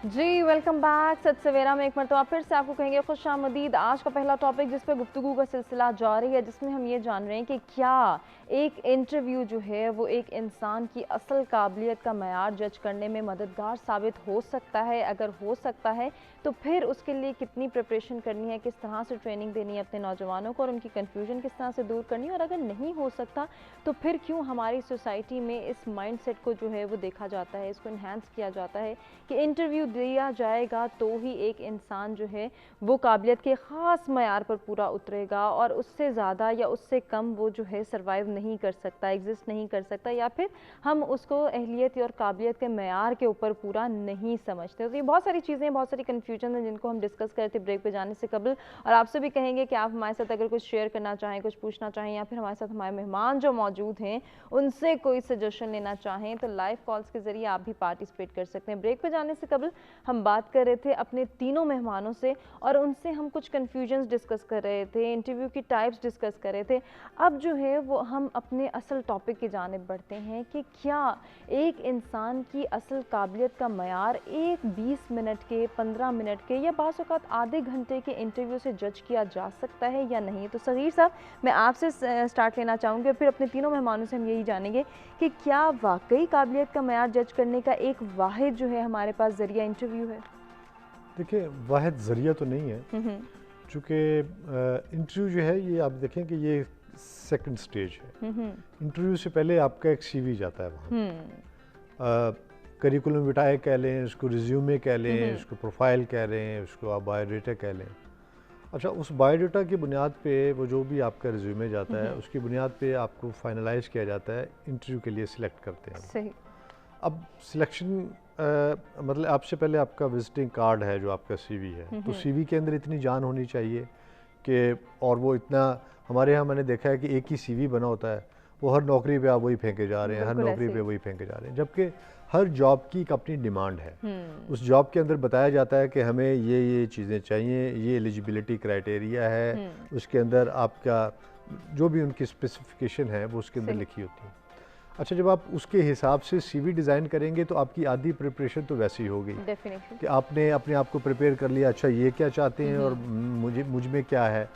जी welcome back. सत सवेरा में एक मरतबा फिर से आपको कहेंगे खुशामदीद। आज का पहला टॉपिक जिस पर गुफ्तगू का सिलसिला जारी है, जिसमें हम ये जान रहे हैं कि क्या एक इंटरव्यू जो है वो एक इंसान की असल काबिलियत का मयार जज करने में मददगार साबित हो सकता है। अगर हो सकता है तो फिर उसके लिए कितनी प्रिपरेशन करनी है, किस तरह से ट्रेनिंग देनी है अपने नौजवानों को और उनकी कन्फ्यूजन किस तरह से दूर करनी है। और अगर नहीं हो सकता तो फिर क्यों हमारी सोसाइटी में इस माइंडसेट को जो है वो देखा जाता है, इसको इन्हांस किया जाता है कि इंटरव्यू दिया जाएगा तो ही एक इंसान जो है वो काबिलियत के ख़ास मयार पर पूरा उतरेगा और उससे ज़्यादा या उससे कम वो जो है सर्वाइव नहीं कर सकता, एग्जिस्ट नहीं कर सकता, या फिर हम उसको अहलियत और काबिलियत के मयार के ऊपर पूरा नहीं समझते। तो ये बहुत सारी चीज़ें, बहुत सारी कन्फ्यूजन हैं जिनको हम डिस्कस करते ब्रेक पे जाने से कबल। और आपसे भी कहेंगे कि आप हमारे साथ अगर कुछ शेयर करना चाहें, कुछ पूछना चाहें, या फिर हमारे साथ हमारे मेहमान जो मौजूद हैं उनसे कोई सजेशन लेना चाहें तो लाइव कॉल्स के ज़रिए आप भी पार्टिसिपेट कर सकते हैं। ब्रेक पे जाने से कबल हम बात कर रहे थे अपने तीनों मेहमानों से और उनसे हम कुछ कन्फ्यूजन्स डिस्कस कर रहे थे, इंटरव्यू की टाइप्स डिस्कस कर रहे थे। अब जो है वो हम अपने असल टॉपिक की जानिब बढ़ते हैं कि क्या एक इंसान की असल काबिलियत का मयार एक 20 मिनट के, 15 मिनट के या बाज़ औक़ात आधे घंटे के इंटरव्यू से जज किया जा सकता है या नहीं। तो सगीर साहब, मैं आपसे स्टार्ट लेना चाहूँगी और फिर अपने तीनों मेहमानों से हम यही जानेंगे कि क्या वाकई काबिलियत का मयार जज करने का एक वाहिद जो है हमारे पास ज़रिया इंटरव्यू है? देखिए, वाहिद ज़रिया तो नहीं है, चूँकि इंटरव्यू जो है ये आप देखें कि ये सेकंड स्टेज है। इंटरव्यू से पहले आपका एक सीवी जाता है वहाँ, करिकुलम विटाए कह लें, उसको रिज्यूमे कह लें, उसको प्रोफाइल कह लें, उसको आप बायोडाटा कह लें। अच्छा, उस बायोडाटा की बुनियाद पे वो जो भी आपका रिज्यूमे जाता है उसकी बुनियाद पे आपको फाइनलाइज किया जाता है, इंटरव्यू के लिए सिलेक्ट करते हैं। सही। अब सिलेक्शन मतलब आपसे पहले आपका विजिटिंग कार्ड है जो आपका सीवी है, तो सीवी के अंदर इतनी जान होनी चाहिए कि, और वो इतना, हमारे यहाँ मैंने देखा है कि एक ही सीवी बना होता है, वो हर नौकरी पे आप वही फेंके जा रहे हैं, हर नौकरी पे वही फेंके जा रहे हैं, जबकि हर जॉब की एक अपनी डिमांड है। उस जॉब के अंदर बताया जाता है कि हमें ये चीज़ें चाहिए, ये एलिजिबिलिटी क्राइटेरिया है, उसके अंदर आपका जो भी उनकी स्पेसिफिकेशन है वो उसके अंदर लिखी होती है। अच्छा, जब आप उसके हिसाब से सीवी डिज़ाइन करेंगे तो आपकी आधी प्रिपरेशन तो वैसे ही होगी कि आपने अपने आप को प्रिपेयर कर लिया, अच्छा ये क्या चाहते हैं और मुझ में क्या है,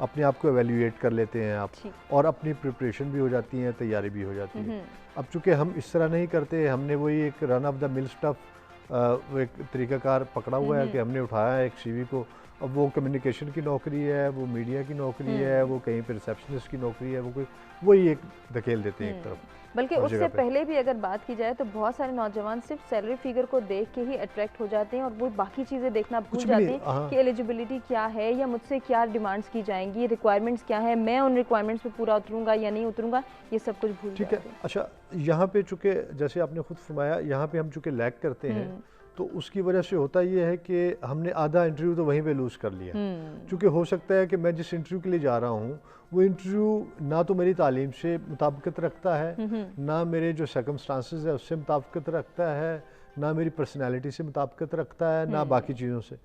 अपने आप को एवेल्यूएट कर लेते हैं आप, और अपनी प्रिपरेशन भी हो जाती है, तैयारी भी हो जाती है। अब चूँकि हम इस तरह नहीं करते, हमने वही एक run of the mill stuff वो एक तरीक़ाकार पकड़ा हुआ है कि हमने उठाया है एक सीवी को, अब वो कम्युनिकेशन की नौकरी है, वो मीडिया की नौकरी है, वो कहीं पर रिसेप्शनिस्ट की नौकरी है, वो कोई वही एक धकेल देते हैं एक तरफ। बल्कि उससे पहले भी अगर बात की जाए तो बहुत सारे नौजवान सिर्फ सैलरी फिगर को देख के ही अट्रैक्ट हो जाते हैं और वो बाकी चीज़ें देखना भूल जाते हैं कि एलिजिबिलिटी क्या है या मुझसे क्या डिमांड्स की जाएंगी, रिक्वायरमेंट्स क्या है, मैं उन रिक्वायरमेंट्स पे पूरा उतरूंगा या नहीं उतरूंगा, ये सब कुछ भूल जाते हैं। अच्छा, यहाँ पे चूँकि जैसे आपने खुद फरमाया, यहाँ पे हम चूँकि लैग करते हैं तो उसकी वजह से होता ये है कि हमने आधा इंटरव्यू तो वहीं पे लूज़ कर लिया। क्योंकि हो सकता है कि मैं जिस इंटरव्यू के लिए जा रहा हूँ वो इंटरव्यू ना तो मेरी तालीम से मुताबिकत रखता है, ना मेरे जो सर्कमस्टांसेस है उससे मुताबिकत रखता है, ना मेरी पर्सनैलिटी से मुताबिकत रखता है, ना बाकी चीज़ों से।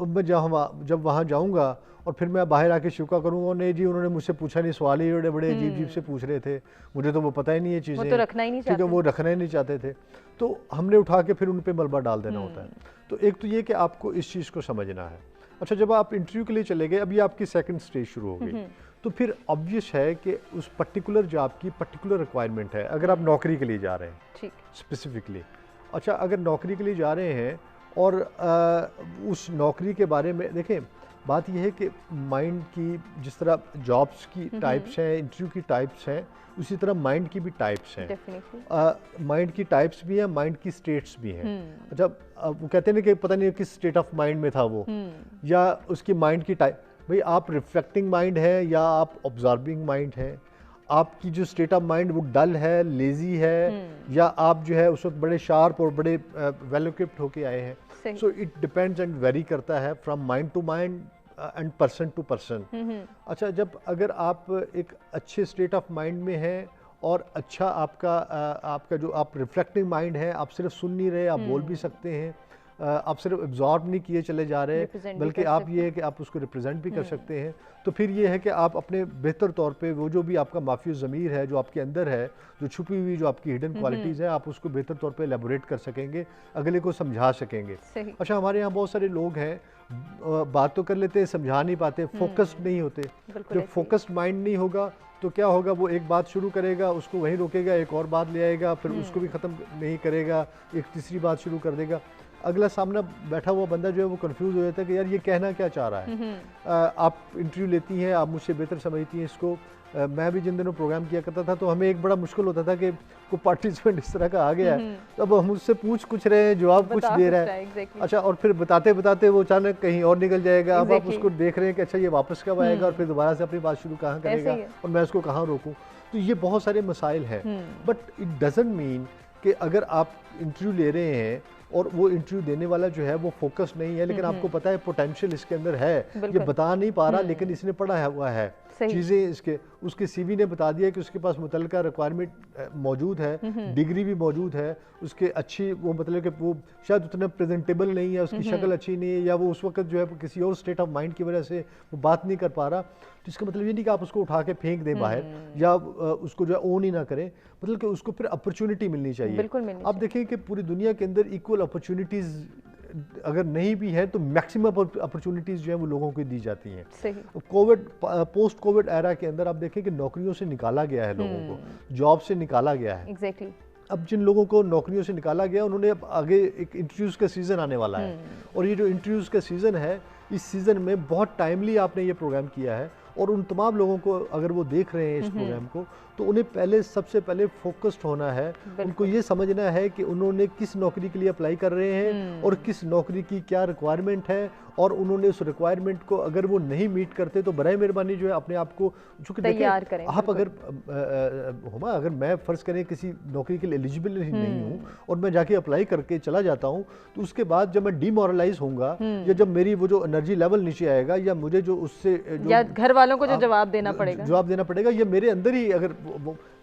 मैं जब वहाँ जाऊँगा और फिर मैं बाहर आके शिकवा करूँगा, नहीं जी उन्होंने मुझसे पूछा नहीं, सवाल ही बड़े अजीब से पूछ रहे थे, मुझे तो वो पता ही नहीं है चीज़ें, तो रखना ही नहीं चाहते, क्योंकि वो रखना ही नहीं चाहते थे, तो हमने उठा के फिर उन पर मलबा डाल देना होता है। तो एक तो ये कि आपको इस चीज़ को समझना है। अच्छा, जब आप इंटरव्यू के लिए चले गए, अभी आपकी सेकंड स्टेज शुरू हो गई, तो फिर ऑब्वियस है कि उस पर्टिकुलर जॉब की पर्टिकुलर रिक्वायरमेंट है। अगर आप नौकरी के लिए जा रहे हैं स्पेसिफिकली, अच्छा अगर नौकरी के लिए जा रहे हैं और उस नौकरी के बारे में देखें, बात यह है कि माइंड की जिस तरह जॉब्स की टाइप्स हैं, इंटरव्यू की टाइप्स हैं, उसी तरह माइंड की भी टाइप्स हैं। माइंड की टाइप्स भी हैं, माइंड की स्टेट्स भी हैं। अच्छा, वो कहते हैं ना कि पता नहीं किस स्टेट ऑफ माइंड में था वो, या उसकी माइंड की टाइप, भाई आप रिफ्लेक्टिंग माइंड है या आप ऑब्जर्विंग माइंड है, आपकी जो स्टेट ऑफ माइंड वो डल है, लेजी है, या आप जो है उस वक्त बड़े शार्प और बड़े वेल इक्विप्ड होके आए हैं। So it depends and vary करता है from mind to mind and person to person. अच्छा, जब अगर आप एक अच्छे स्टेट ऑफ माइंड में हैं और अच्छा आपका जो आप रिफ्लेक्टिंग माइंड है, आप सिर्फ सुन नहीं रहे, आप बोल भी सकते हैं, آپ صرف ابزارب نہیں کیے چلے جا رہے بلکہ آپ یہ ہے کہ آپ اس کو ریپرزینٹ بھی کر سکتے ہیں. تو پھر یہ ہے کہ آپ اپنے بہتر طور پہ وہ جو بھی آپ کا مافی ضمیر ہے جو آپ کے اندر ہے, جو چھپی ہوئی جو آپ کی ہڈن کوالٹیز ہیں, آپ اس کو بہتر طور پہ ایلیبوریٹ کر سکیں گے, اگلے کو سمجھا سکیں گے. اچھا ہمارے یہاں بہت سارے لوگ ہیں بات تو کر لیتے ہیں, سمجھا نہیں پاتے, فوکسڈ نہیں ہوتے. جب فوکسڈ مائنڈ نہیں ہوگا تو کیا ہوگا, وہ ایک بات شروع کرے گا, اس کو وہیں روکے گا, ایک اور بات لے آئے گا, پھر اس کو بھی ختم نہیں کرے گا, ایک تیسری بات شروع کر دے گا. اگلا سامنا بیٹھا ہوا بندہ جو ہے وہ کنفیوز ہو جاتا ہے کہ یار یہ کہنا کیا چاہ رہا ہے. آپ انٹرویو لیتی ہیں, آپ مجھ سے بہتر سمجھتی ہیں اس کو. میں بھی جن دنوں پروگرام کیا کرتا تھا تو ہمیں ایک بڑا مشکل ہوتا تھا کہ کوئی پارٹیسپینٹ اس طرح کا آ گیا ہے, اب ہم اس سے پوچھ کچھ رہے ہیں, جواب کچھ دے رہا ہے. اچھا, اور پھر بتاتے بتاتے وہ اچانک کہیں اور نکل جائے گا. اب آپ اس کو دیکھ رہے ہیں کہ اچھا یہ واپس کب آئے گا اور پھر دوبارہ سے اپنی بات شروع کہاں کرے گا اور میں اس کو کہاں روکوں. تو یہ بہت سارے مسائل ہیں. بٹ اٹ ڈزنٹ مین کہ اگر آپ انٹرویو لے رہے ہیں اور وہ انٹرویو دینے والا جو ہے وہ فوکس نہیں ہے, لیکن آپ کو پتا ہے پوٹینشیل اس کے اندر ہے, یہ بتا نہیں پا رہا لیکن اس نے پڑھا ہوا ہے چیزیں, اس کے سی وی نے بتا دیا کہ اس کے پاس متعلقہ ریکوائرمنٹ موجود ہے, ڈگری بھی موجود ہے, اس کے اچھی وہ مطلب کہ وہ شاید اتنا پریزنٹیبل نہیں ہے, اس کی شکل اچھی نہیں ہے, یا وہ اس وقت جو ہے کسی اور سٹیٹ آف مائنڈ کی وجہ سے وہ بات نہیں کر پا رہا. تو اس کا مطلب یہ نہیں کہ آپ اس کو اٹھا کے پھینک دیں باہر یا اس کو جو ہے اون ہی نہ کریں, مطلب کہ اس کو پھر اپرچونٹی ملنی چاہیے. آپ دیکھیں کہ پوری دنیا کے اندر ایکول اپرچونٹیز اگر نہیں بھی ہے تو میکسیمم اپرچونٹیز جو ہیں وہ لوگوں کو دی جاتی ہیں. پوسٹ کووڈ ایرا کے اندر آپ دیکھیں کہ نوکریوں سے نکالا گیا ہے لوگوں کو, جاب سے نکالا گیا ہے. اب جن لوگوں کو نوکریوں سے نکالا گیا انہوں نے اب آگے ایک انٹرویوز کا سیزن آنے والا ہے, اور یہ جو انٹرویوز کا سیزن ہے اس سیزن میں بہت ٹائملی آپ نے یہ پروگرام کیا ہے, اور ان تمام لوگوں کو اگر وہ دیکھ رہے ہیں اس پروگرام کو تو انہیں سب سے پہلے فوکسڈ ہونا ہے. ان کو یہ سمجھنا ہے کہ انہوں نے کس نوکری کے لیے اپلائی کر رہے ہیں اور کس نوکری کی کیا ریکوائرمنٹ ہے, اور انہوں نے اس ریکوائرمنٹ کو اگر وہ نہیں میٹ کرتے تو برائے مہربانی جو ہے اپنے آپ کو تیار کریں. آپ اگر میں فرض کریں کسی نوکری کے لیے ایلیجیبل نہیں ہوں اور میں جا کے اپلائی کر کے چلا جاتا ہوں, تو اس کے بعد جب میں ڈی مورلائز ہوں گا یا جب میری وہ جو انرجی لیول نیچے آئے گا, یا مجھے جو اس سے یا گھر والوں کو جو جواب دینا پڑے گا, یہ میرے اندر ہی اگر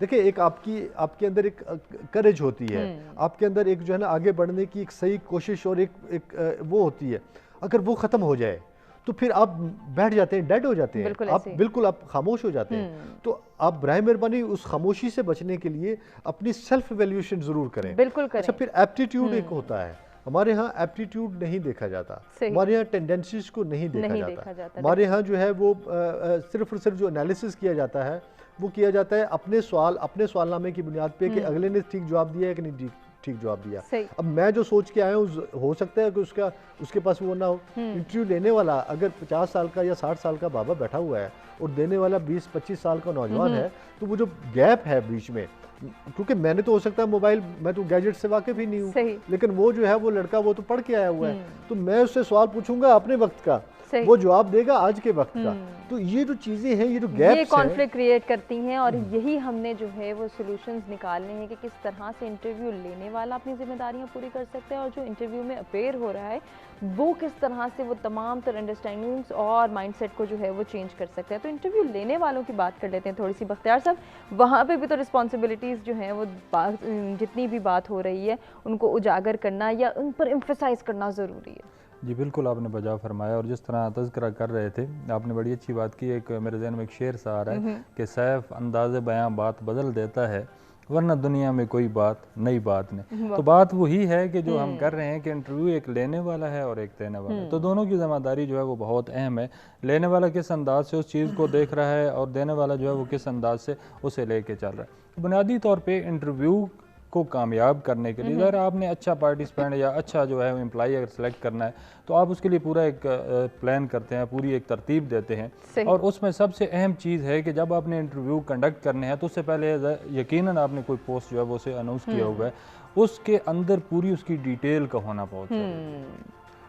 دیکھیں ایک آپ کے اندر ایک کریج ہوتی ہے, آپ کے اندر ایک جو ہے نا آگے بڑھنے کی ایک صحیح کوشش اور ایک وہ ہوتی ہے, اگر وہ ختم ہو جائے تو پھر آپ بیٹھ جاتے ہیں, ڈیڈ ہو جاتے ہیں, آپ بالکل آپ خاموش ہو جاتے ہیں. تو آپ برائے مہربانی اس خاموشی سے بچنے کے لیے اپنی سیلف ایویلیوشن ضرور کریں. اچھا, پھر ایپٹیٹیوڈ ایک ہوتا ہے. ہمارے ہاں ایپٹیٹیوڈ نہیں دیکھا جاتا, ہمارے ہاں ٹینڈنسیز کو نہیں دیکھا جاتا. ہمارے ہاں جو ہے وہ صرف اور صرف جو انالیسس کیا جاتا ہے وہ کیا جاتا ہے اپنے سوال نامے کی بنیاد پہ کہ اگلے نے ٹھیک جواب دیا ہے کہ نہیں ٹھیک جواب دیا. اب میں جو سوچ کے آیا ہوں ہو سکتا ہے کہ اس کے پاس وہ نہ ہو. انٹرویو لینے والا اگر 50 سال کا یا 60 سال کا بابا بیٹھا ہوا ہے اور دینے والا 20-25 سال کا نوجوان ہے, تو وہ جو گیپ ہے بیچ میں, کیونکہ میں نے تو ہو سکتا ہے موبائل, میں تو گیجٹ سے واقف ہی نہیں ہوں, لیکن وہ جو ہے وہ لڑکا وہ تو پڑھ کے آیا ہوا ہے, تو میں اس سے سوال پوچھوں گا اپنے وقت کا, وہ جواب دے گا آج کے وقت کا. تو یہ جو چیزیں ہیں, یہ جو گیپس ہیں, یہ کانفلکٹ کریٹ کرتی ہیں, اور یہی ہم نے جو ہے وہ سولوشنز نکالنے ہیں کہ کس طرح سے انٹرویو لینے والا اپنی ذمہ داریاں پوری کر سکتے ہیں, اور جو انٹرویو میں اپیئر ہو رہا ہے وہ کس طرح سے وہ تمام تر انڈرسٹینڈنگز اور مائنڈ سیٹ کو جو ہے وہ چینج کر سکتے ہیں. تو انٹرویو لینے والوں کی بات کر لیتے ہیں تھوڑی سی. بختیار صاحب, وہاں پہ بھی تو رسپانسبلٹیز جو ہیں وہ جتنی بھی بات ہو رہی ہے ان کو اجاگر کرنا یا ان پر ایمفسائز کرنا ضروری ہے. جی بالکل, آپ نے بجا فرمایا, اور جس طرح تذکرہ کر رہے تھے آپ نے بڑی اچھی بات کی. ایک میرے ذہن میں ایک شعر سا آ رہا ہے کہ سیف انداز بیاں بات بدل دیتا ہے, ورنہ دنیا میں کوئی بات نئی بات نہیں. تو بات وہی ہے کہ جو ہم کر رہے ہیں کہ انٹرویو ایک لینے والا ہے اور ایک دینے والا ہے, تو دونوں کی ذمہ داری جو ہے وہ بہت اہم ہے. لینے والا کس انداز سے اس چیز کو دیکھ رہا ہے اور دینے والا جو ہے وہ کس انداز سے اسے لے کے چل رہا ہے. بنیادی طور پہ انٹرویو کو کامیاب کرنے کے لیے اگر آپ نے اچھا پارٹیسپینٹ یا اچھا جو ہے امپلائی اگر سلیکٹ کرنا ہے تو آپ اس کے لیے پورا ایک پلان کرتے ہیں, پوری ایک ترتیب دیتے ہیں, اور اس میں سب سے اہم چیز ہے کہ جب آپ نے انٹرویو کنڈکٹ کرنے ہیں تو اس سے پہلے یقیناً آپ نے کوئی پوسٹ جو ہے وہ اسے اناؤنس کیا ہوا ہے, اس کے اندر پوری اس کی ڈیٹیل کا ہونا بہت ضروری.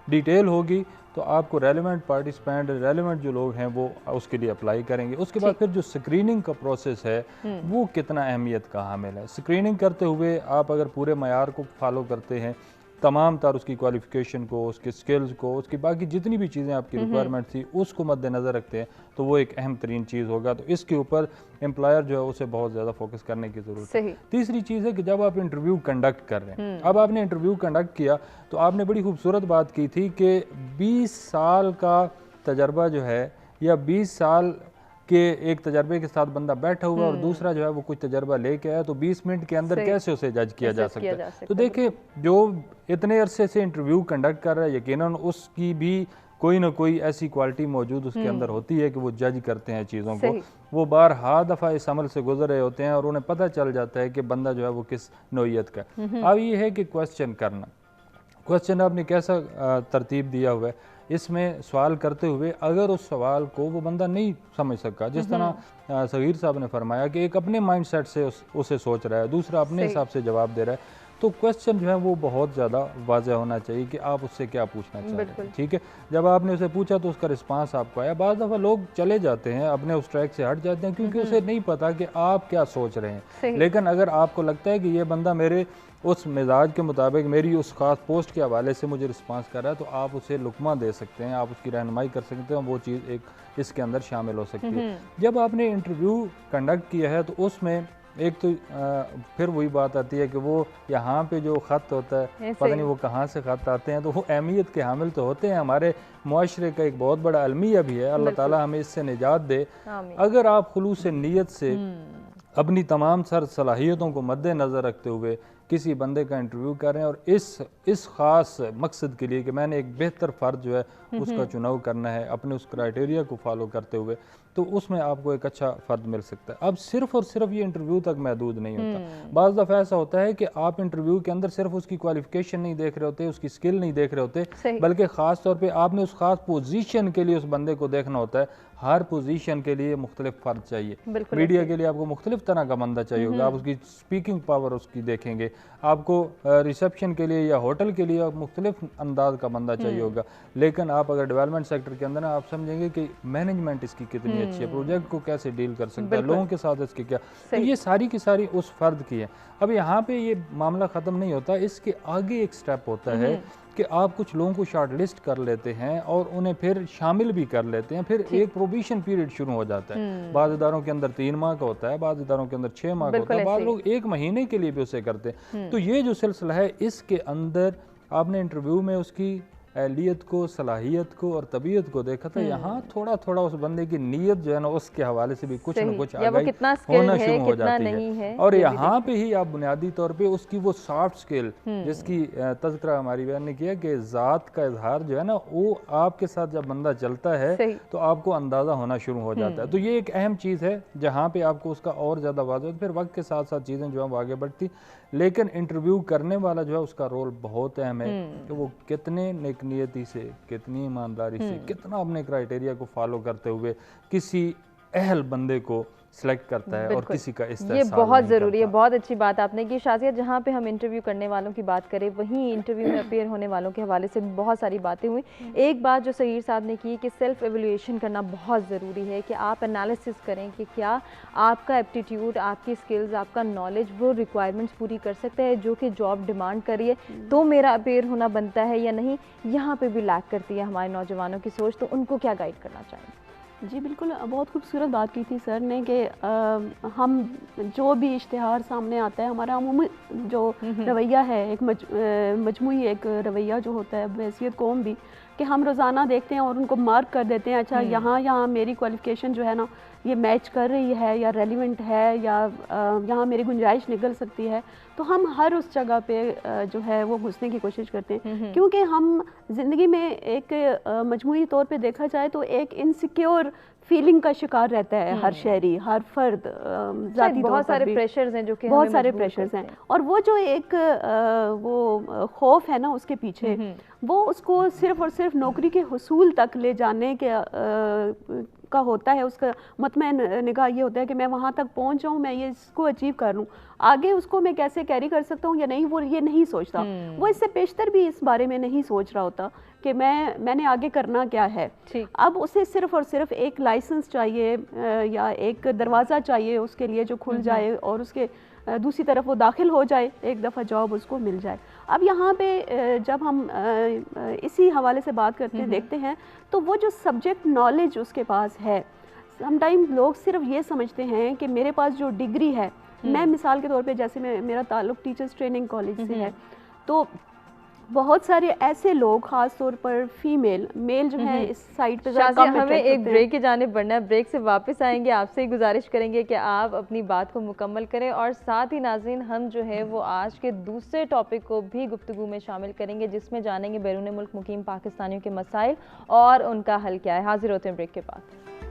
ڈیٹیل ہوگی تو آپ کو ریلیونٹ پارٹیسپینٹ, ریلیونٹ جو لوگ ہیں وہ اس کے لیے اپلائی کریں گے. اس کے بعد پھر جو سکریننگ کا پروسیس ہے وہ کتنا اہمیت کا حامل ہے. سکریننگ کرتے ہوئے آپ اگر پورے معیار کو فالو کرتے ہیں, तमाम तार उसकी क्वालिफिकेशन को, उसके स्किल्स को, उसकी बाकी जितनी भी चीज़ें आपकी रिक्वायरमेंट थी उसको मद्देनज़र रखते हैं, तो वो एक अहम तरीन चीज़ होगा। तो इसके ऊपर एम्प्लॉयर जो है उसे बहुत ज़्यादा फोकस करने की ज़रूरत है। तीसरी चीज़ है कि जब आप इंटरव्यू कंडक्ट कर रहे हैं, अब आपने इंटरव्यू कंडक्ट किया तो आपने बड़ी खूबसूरत बात की थी कि 20 साल का तजर्बा जो है, या 20 साल के एक तजर्बे के साथ बंदा बैठा हुआ और दूसरा जो है वो कुछ तजर्बा लेके आया, तो 20 मिनट के अंदर कैसे उसे जज किया जा सकता है। तो देखिए, जो इतने अरसे से इंटरव्यू कंडक्ट कर रहा है, यकीनन उसकी भी कोई ना कोई ऐसी क्वालिटी मौजूद उसके अंदर होती है कि वो जज करते हैं चीज़ों को। वो बारहा दफ़ा इस अमल से गुजर रहे होते हैं और उन्हें पता चल जाता है कि बंदा जो है वो किस नौइयत का। अब ये है कि क्वेश्चन करना, क्वेश्चन आपने कैसा तरतीब दिया हुआ है, इसमें सवाल करते हुए अगर उस सवाल को वो बंदा नहीं समझ सका, जिस तरह सगीर साहब ने फरमाया कि एक अपने माइंड सेट से उसे सोच रहा है, दूसरा अपने हिसाब से जवाब दे रहा है, तो क्वेश्चन जो है वो बहुत ज़्यादा वाज़ेह होना चाहिए कि आप उससे क्या पूछना चाहते हैं। ठीक है, जब आपने उसे पूछा तो उसका रिस्पांस आपको आया। बाज़ दफ़ा लोग चले जाते हैं, अपने उस ट्रैक से हट जाते हैं क्योंकि उसे नहीं पता कि आप क्या सोच रहे हैं। लेकिन अगर आपको लगता है कि ये बंदा मेरे उस मिजाज के मुताबिक मेरी उस खास पोस्ट के हवाले से मुझे रिस्पांस कर रहा है, तो आप उसे लुकमा दे सकते हैं, आप उसकी रहनुमाई कर सकते हैं, वो चीज़ एक इसके अंदर शामिल हो सकती है। जब आपने इंटरव्यू कंडक्ट किया है तो उसमें एक तो फिर वही बात आती है कि वो यहाँ पे जो ख़त होता है, पता नहीं वो कहाँ से ख़त आते हैं, तो वो अहमियत के हामिल तो होते हैं, हमारे मुआशरे का एक बहुत बड़ा अलमिया भी है। अल्लाह ताला हमें इससे निजात दे। अगर आप खुलूस नीयत से अपनी तमाम सर सलाहियतों को मद्देनज़र रखते हुए किसी बंदे का इंटरव्यू कर रहे हैं और इस ख़ास मकसद के लिए कि मैंने एक बेहतर फ़र्द जो है उसका चुनाव करना है अपने उस क्राइटेरिया को फॉलो करते हुए, तो उसमें आपको एक अच्छा फ़र्द मिल सकता है। अब सिर्फ़ और सिर्फ ये इंटरव्यू तक महदूद नहीं होता। बाज़ दफ़ा ऐसा होता है कि आप इंटरव्यू के अंदर सिर्फ उसकी क्वालिफिकेशन नहीं देख रहे होते, उसकी स्किल नहीं देख रहे होते, बल्कि ख़ास तौर पे आपने उस ख़ास पोजीशन के लिए उस बंदे को देखना होता है। हर पोजीशन के लिए मुख्तलिफ फ़र्द चाहिए। मीडिया के लिए आपको मुख्तलिफ तरह का बंदा चाहिए होगा, आप उसकी स्पीकिंग पावर उसकी देखेंगे। आपको रिसेप्शन के लिए या होटल के लिए मुख्तलिफ अंदाज का बंदा चाहिए होगा। लेकिन आप अगर डेवलपमेंट सेक्टर के अंदर ना, आप समझेंगे कि मैनेजमेंट इसकी कितनी अच्छी है, प्रोजेक्ट को कैसे डील कर सकता है, लोगों के साथ इसके क्या, तो ये सारी की सारी उस फ़र्द की है। अब यहाँ पे ये मामला ख़त्म नहीं होता, इसके आगे एक स्टेप होता है कि आप कुछ लोगों को शॉर्ट लिस्ट कर लेते हैं और उन्हें फिर शामिल भी कर लेते हैं। फिर एक प्रोबेशन पीरियड शुरू हो जाता है। बाज़ इदारों के अंदर 3 माह का होता है, बाज़ इदारों के अंदर 6 माह का होता है, बाज़ लोग 1 महीने के लिए भी उसे करते हैं। तो ये जो सिलसिला है, इसके अंदर आपने इंटरव्यू में उसकी एहलियत को, सलाहियत को और तबीयत को देखा था। यहाँ थोड़ा थोड़ा उस बंदे की नीयत जो है ना, उसके हवाले से भी कुछ न कुछ आगाही होना शुरू हो जाती है। और यहाँ पे ही आप बुनियादी तौर पे उसकी वो सॉफ्ट स्किल जिसकी तज़किरा हमारी बहन ने किया कि ज़ात का इजहार जो है ना, वो आपके साथ जब बंदा चलता है तो आपको अंदाज़ा होना शुरू हो जाता है। तो ये एक अहम चीज़ है जहाँ पे आपको उसका और ज़्यादा वाज़ेह होता है। फिर वक्त के साथ साथ चीज़ें जो है वो आगे बढ़ती, लेकिन इंटरव्यू करने वाला जो है उसका रोल बहुत अहम है कि वो कितने नेकनियती से, कितनी ईमानदारी से, कितना अपने क्राइटेरिया को फॉलो करते हुए किसी अहल बंदे को सिलेक्ट करता है और किसी का इस्तेमाल। ये बहुत ज़रूरी है। बहुत अच्छी बात आपने की शाज़िया। जहाँ पे हम इंटरव्यू करने वालों की बात करें, वहीं इंटरव्यू में अपीयर होने वालों के हवाले से बहुत सारी बातें हुई। एक बात जो सगीर साहब ने की कि सेल्फ एवेल्यूएशन करना बहुत ज़रूरी है, कि आप एनालिसिस करें कि क्या आपका एप्टीट्यूड, आपकी स्किल्स, आपका नॉलेज वो रिक्वायरमेंट्स पूरी कर सकता है जो कि जॉब डिमांड करी है, तो मेरा अपीयर होना बनता है या नहीं। यहाँ पर भी लैक करती है हमारे नौजवानों की सोच, तो उनको क्या गाइड करना चाहेंगे? जी बिल्कुल, बहुत खूबसूरत बात की थी सर ने कि हम जो भी इश्तिहार सामने आता है, हमारा अमूमी जो रवैया है, एक मजमूई एक रवैया जो होता है बहैसियत कौम भी, कि हम रोज़ाना देखते हैं और उनको मार्क कर देते हैं, अच्छा यहाँ मेरी क्वालिफ़िकेशन जो है ना ये मैच कर रही है या रेलिवेंट है या यहाँ मेरी गुंजाइश निकल सकती है, तो हम हर उस जगह पे जो है वो घुसने की कोशिश करते हैं। क्योंकि हम ज़िंदगी में एक मजमूई तौर पे देखा जाए तो एक इनसिक्योर फीलिंग का शिकार रहता है हर शहरी, हर फर्द। ज़ाती बहुत सारे प्रेशर्स हैं जो कि बहुत सारे प्रेशर्स हैं, और वो जो एक वो खौफ है ना उसके पीछे, वो उसको सिर्फ़ और सिर्फ नौकरी के हुसूल तक ले जाने के का होता है। उसका मतमैन निगाह ये होता है कि मैं वहाँ तक पहुँच जाऊँ, मैं ये इसको अचीव कर लूँ, आगे उसको मैं कैसे कैरी कर सकता हूँ या नहीं, वो ये नहीं सोचता। वो इससे पेशतर भी इस बारे में नहीं सोच रहा होता कि मैंने आगे करना क्या है। अब उसे सिर्फ़ और सिर्फ एक लाइसेंस चाहिए या एक दरवाज़ा चाहिए उसके लिए जो खुल जाए और उसके दूसरी तरफ वो दाखिल हो जाए, एक दफ़ा जॉब उसको मिल जाए। अब यहाँ पे जब हम इसी हवाले से बात करते हैं, देखते हैं, तो वो जो सब्जेक्ट नॉलेज उसके पास है, समटाइम लोग सिर्फ ये समझते हैं कि मेरे पास जो डिग्री है, मैं मिसाल के तौर पे जैसे मेरा ताल्लुक टीचर्स ट्रेनिंग कॉलेज से है, तो बहुत सारे ऐसे लोग, खास तौर पर फीमेल, मेल जो है इस साइड पे ज़रा कम हमें एक ब्रेक की जानिब बढ़ना है। ब्रेक से वापस आएंगे, आपसे ही गुजारिश करेंगे कि आप अपनी बात को मुकम्मल करें, और साथ ही नाज़रीन हम जो है वो आज के दूसरे टॉपिक को भी गुफ्तगू में शामिल करेंगे, जिसमें जानेंगे बैरून मुल्क मुकीम पाकिस्तानियों के मसाइल और उनका हल क्या है। हाजिर होते हैं ब्रेक के बाद।